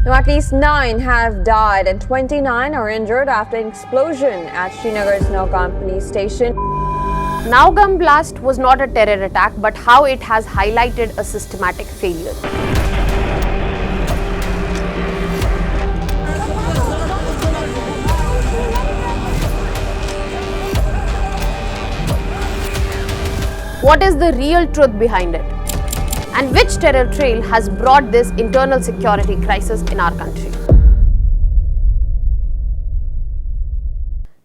Now, at least 9 have died and 29 are injured after an explosion at Srinagar's Naugam police station. Naugam blast was not a terror attack, but how it has highlighted a systematic failure. What is the real truth behind it? And which terror trail has brought this internal security crisis in our country?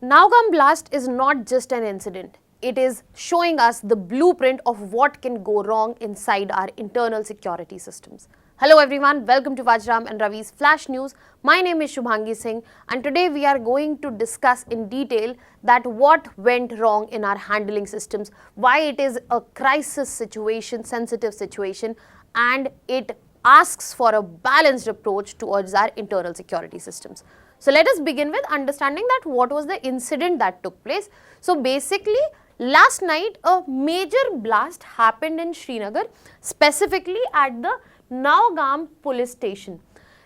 Naugam blast is not just an incident. It is showing us the blueprint of what can go wrong inside our internal security systems. Hello everyone, welcome to Vajram and Ravi's Flash News. My name is Shubhangi Singh and today we are going to discuss in detail that what went wrong in our handling systems, why it is a crisis situation, sensitive situation, and it asks for a balanced approach towards our internal security systems. So let us begin with understanding that what was the incident that took place. So basically, last night a major blast happened in Srinagar, specifically at the Naugam police station.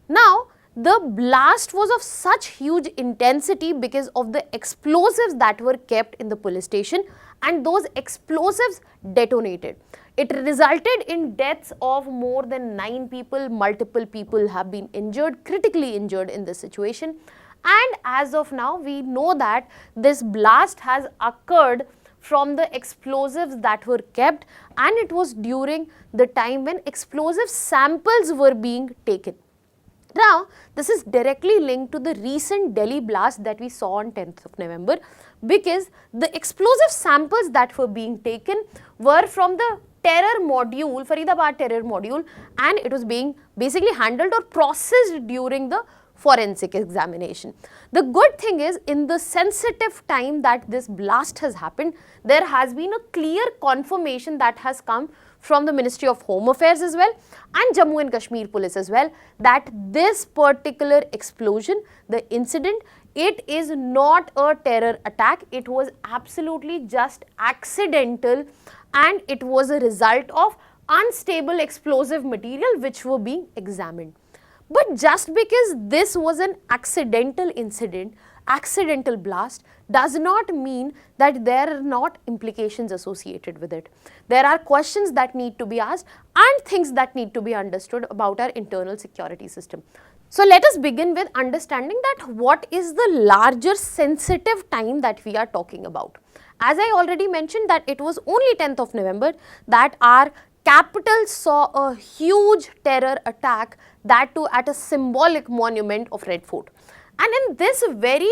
Now, the blast was of such huge intensity because of the explosives that were kept in the police station, and those explosives detonated. It resulted in deaths of more than 9 people. Multiple people have been injured, critically injured in this situation. And as of now, we know that this blast has occurred from the explosives that were kept, and it was during the time when explosive samples were being taken. Now, this is directly linked to the recent Delhi blast that we saw on 10th of November, because the explosive samples that were being taken were from the terror module, Faridabad terror module, and it was being basically handled or processed during the forensic examination. The good thing is, in the sensitive time that this blast has happened, there has been a clear confirmation that has come from the Ministry of Home Affairs as well and Jammu and Kashmir Police as well, that this particular explosion, the incident, it is not a terror attack. It was absolutely just accidental, and it was a result of unstable explosive material which were being examined. But just because this was an accidental incident, accidental blast, does not mean that there are not implications associated with it. There are questions that need to be asked and things that need to be understood about our internal security system. So let us begin with understanding that what is the larger sensitive time that we are talking about. As I already mentioned, that it was only 10th of November that our capital saw a huge terror attack, that too at a symbolic monument of Red Fort. And in this very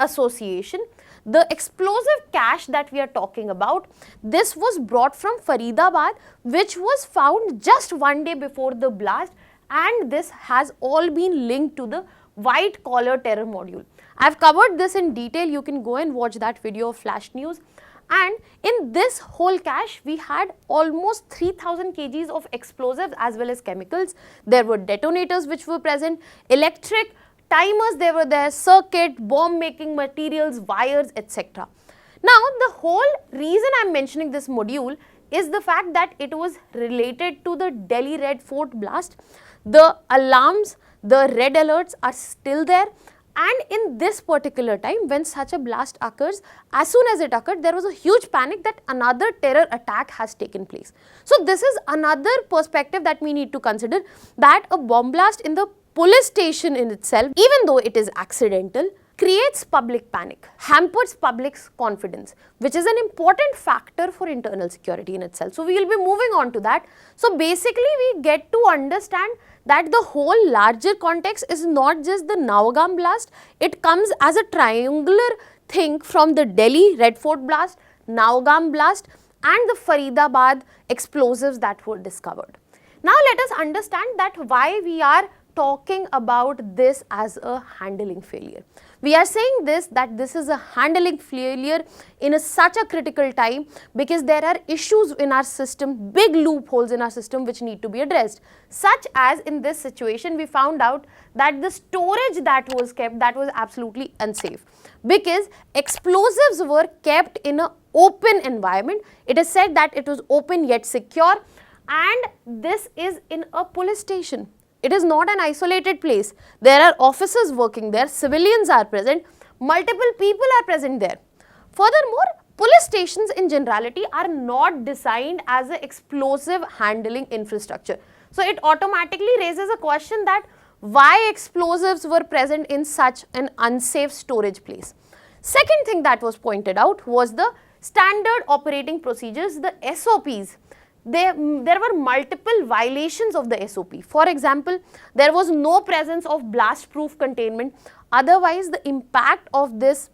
association, the explosive cache that we are talking about, this was brought from Faridabad, which was found just one day before the blast, and this has all been linked to the white collar terror module. I have covered this in detail. You can go and watch that video of Flash News. And in this whole cache, we had almost 3000 kgs of explosives as well as chemicals. There were detonators which were present, electric timers, they were there, circuit, bomb making materials, wires, etc. Now, the whole reason I am mentioning this module is the fact that it was related to the Delhi Red Fort blast. The alarms, the red alerts are still there. And in this particular time, when such a blast occurs, as soon as it occurred, there was a huge panic that another terror attack has taken place. So this is another perspective that we need to consider, that a bomb blast in the police station in itself, even though it is accidental, creates public panic, hampers public's confidence, which is an important factor for internal security in itself. So we will be moving on to that. So basically, we get to understand that the whole larger context is not just the Naugam blast, it comes as a triangular thing from the Delhi Red Fort blast, Naugam blast, and the Faridabad explosives that were discovered. Now let us understand that why we are talking about this as a handling failure. We are saying this, that this is a handling failure in such a critical time because there are issues in our system, big loopholes in our system which need to be addressed. Such as in this situation, we found out that the storage that was kept, that was absolutely unsafe because explosives were kept in an open environment. It is said that it was open yet secure, and this is in a police station. It is not an isolated place. There are officers working there, civilians are present, multiple people are present there. Furthermore, police stations in generality are not designed as an explosive handling infrastructure. So it automatically raises a question that why explosives were present in such an unsafe storage place. Second thing that was pointed out was the standard operating procedures, the SOPs. There were multiple violations of the SOP. For example, there was no presence of blast-proof containment. Otherwise, the impact of this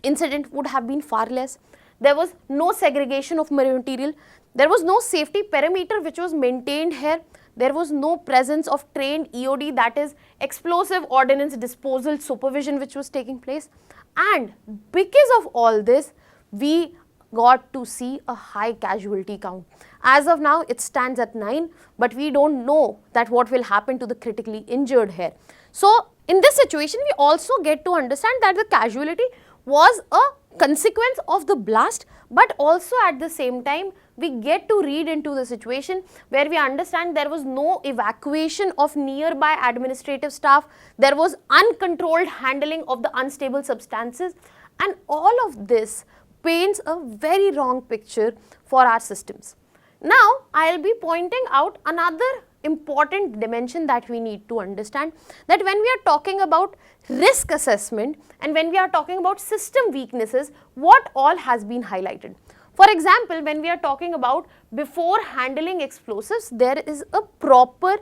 incident would have been far less. There was no segregation of material. There was no safety perimeter which was maintained here. There was no presence of trained EOD, that is explosive ordnance disposal supervision, which was taking place. And because of all this, we got to see a high casualty count. As of now, it stands at 9, but we don't know that what will happen to the critically injured here. So in this situation, we also get to understand that the casualty was a consequence of the blast, but also at the same time, we get to read into the situation where we understand there was no evacuation of nearby administrative staff, there was uncontrolled handling of the unstable substances, and all of this paints a very wrong picture for our systems. Now, I will be pointing out another important dimension that we need to understand, that when we are talking about risk assessment and when we are talking about system weaknesses, what all has been highlighted. For example, when we are talking about before handling explosives, there is a proper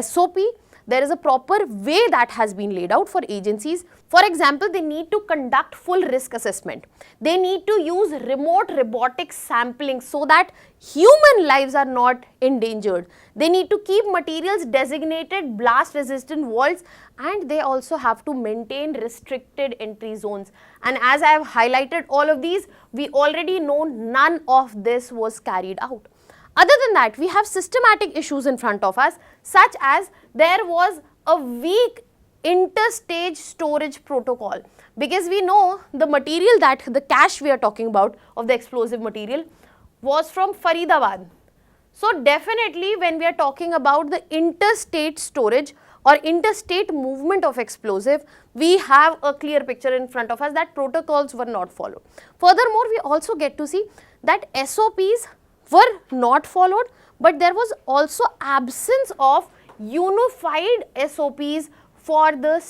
SOP, there is a proper way that has been laid out for agencies. For example, they need to conduct full risk assessment. They need to use remote robotic sampling so that human lives are not endangered. They need to keep materials designated blast resistant vaults, and they also have to maintain restricted entry zones. And as I have highlighted all of these, we already know none of this was carried out. Other than that, we have systematic issues in front of us, such as there was a weak interstage storage protocol, because we know the material, that the cache we are talking about of the explosive material was from Faridabad. So definitely when we are talking about the interstate storage or interstate movement of explosive, we have a clear picture in front of us that protocols were not followed. Furthermore, we also get to see that SOPs were not followed, but there was also absence of unified SOPs for the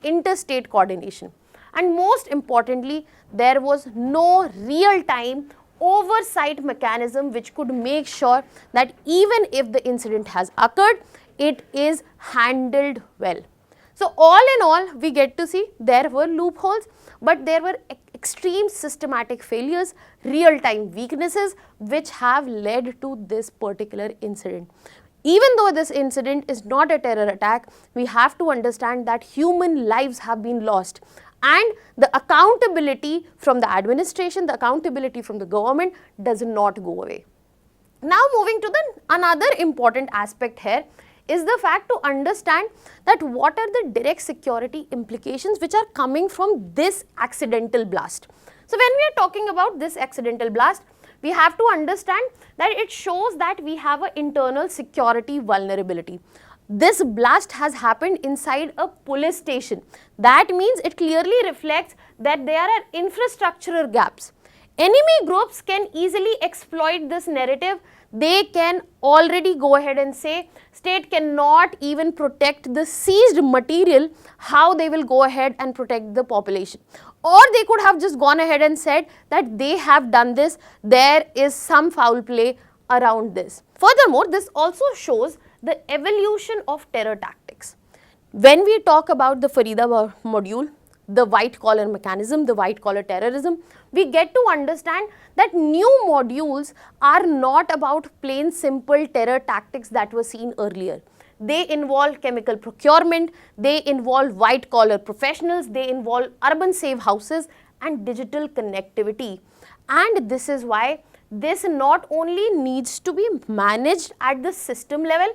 interstate coordination. And most importantly, there was no real-time oversight mechanism which could make sure that even if the incident has occurred, it is handled well. So all in all, we get to see there were loopholes, but there were extreme systematic failures, real-time weaknesses which have led to this particular incident. Even though this incident is not a terror attack, we have to understand that human lives have been lost, and the accountability from the administration, the accountability from the government does not go away. Now moving to another important aspect here is the fact to understand that what are the direct security implications which are coming from this accidental blast. So when we are talking about this accidental blast, we have to understand that it shows that we have an internal security vulnerability. This blast has happened inside a police station. That means it clearly reflects that there are infrastructural gaps. Enemy groups can easily exploit this narrative. They can already go ahead and say state cannot even protect the seized material, how they will go ahead and protect the population. Or they could have just gone ahead and said that they have done this, there is some foul play around this. Furthermore, this also shows the evolution of terror tactics. When we talk about the Faridabad module, the white collar mechanism, the white collar terrorism, we get to understand that new modules are not about plain simple terror tactics that were seen earlier. They involve chemical procurement, they involve white collar professionals, they involve urban safe houses and digital connectivity. And this is why this not only needs to be managed at the system level,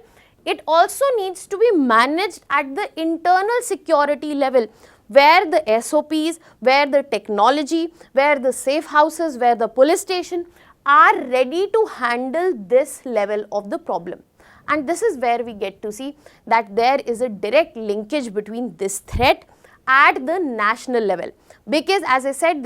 it also needs to be managed at the internal security level, where the SOPs, where the technology, where the safe houses, where the police station are ready to handle this level of the problem. And this is where we get to see that there is a direct linkage between this threat at the national level. Because as I said,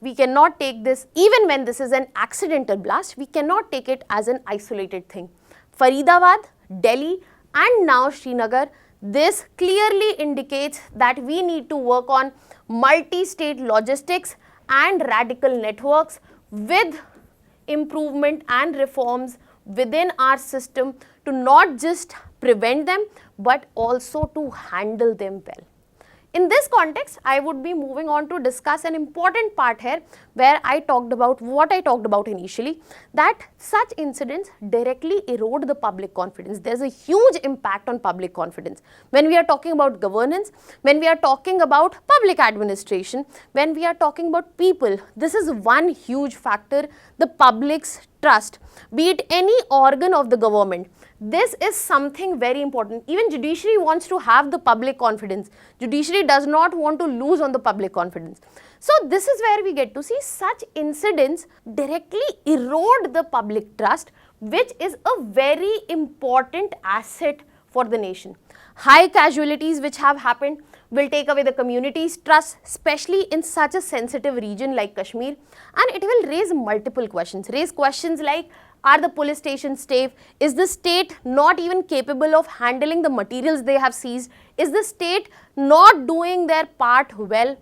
we cannot take this, even when this is an accidental blast, we cannot take it as an isolated thing. Faridabad, Delhi and now Srinagar, this clearly indicates that we need to work on multi-state logistics and radical networks with improvement and reforms within our system to not just prevent them but also to handle them well. In this context, I would be moving on to discuss an important part here where I talked about what I talked about initially, that such incidents directly erode the public confidence. There's a huge impact on public confidence. When we are talking about governance, when we are talking about public administration, when we are talking about people, this is one huge factor, the public's trust, be it any organ of the government. This is something very important. Even judiciary wants to have the public confidence. Judiciary does not want to lose on the public confidence. So this is where we get to see such incidents directly erode the public trust, which is a very important asset for the nation. High casualties which have happened will take away the community's trust, especially in such a sensitive region like Kashmir, and it will raise multiple questions. Raise questions like, are the police stations safe? Is the state not even capable of handling the materials they have seized? Is the state not doing their part well?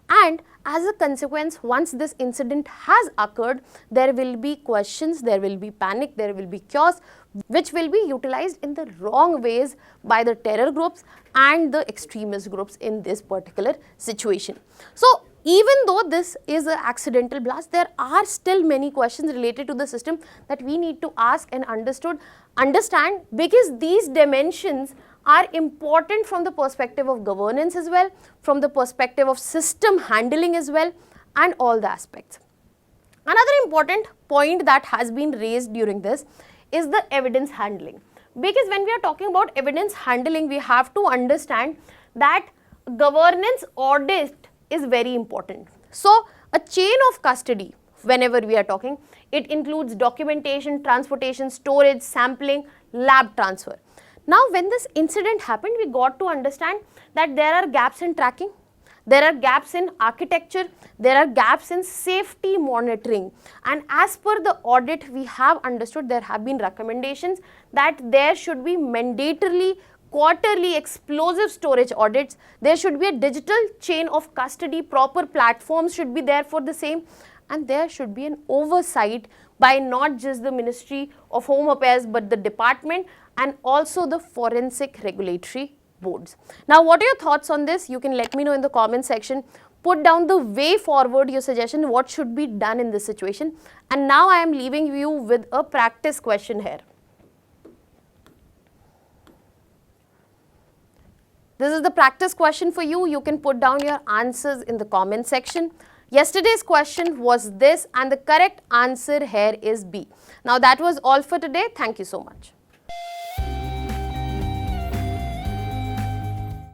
And as a consequence, once this incident has occurred, there will be questions, there will be panic, there will be chaos, which will be utilized in the wrong ways by the terror groups and the extremist groups in this particular situation. So even though this is an accidental blast, there are still many questions related to the system that we need to ask and understand, because these dimensions are important from the perspective of governance as well, from the perspective of system handling as well, and all the aspects. Another important point that has been raised during this is the evidence handling. Because when we are talking about evidence handling, we have to understand that governance audit is very important. So a chain of custody, whenever we are talking, it includes documentation, transportation, storage, sampling, lab transfer. Now when this incident happened, we got to understand that there are gaps in tracking, there are gaps in architecture, there are gaps in safety monitoring, and as per the audit we have understood, there have been recommendations that there should be mandatorily quarterly explosive storage audits, there should be a digital chain of custody, proper platforms should be there for the same, and there should be an oversight by not just the Ministry of Home Affairs but the department and also the forensic regulatory boards. Now what are your thoughts on this? You can let me know in the comment section. Put down the way forward, your suggestion, what should be done in this situation. And now I am leaving you with a practice question here. This is the practice question for you. You can put down your answers in the comment section. Yesterday's question was this and the correct answer here is B. Now that was all for today. Thank you so much.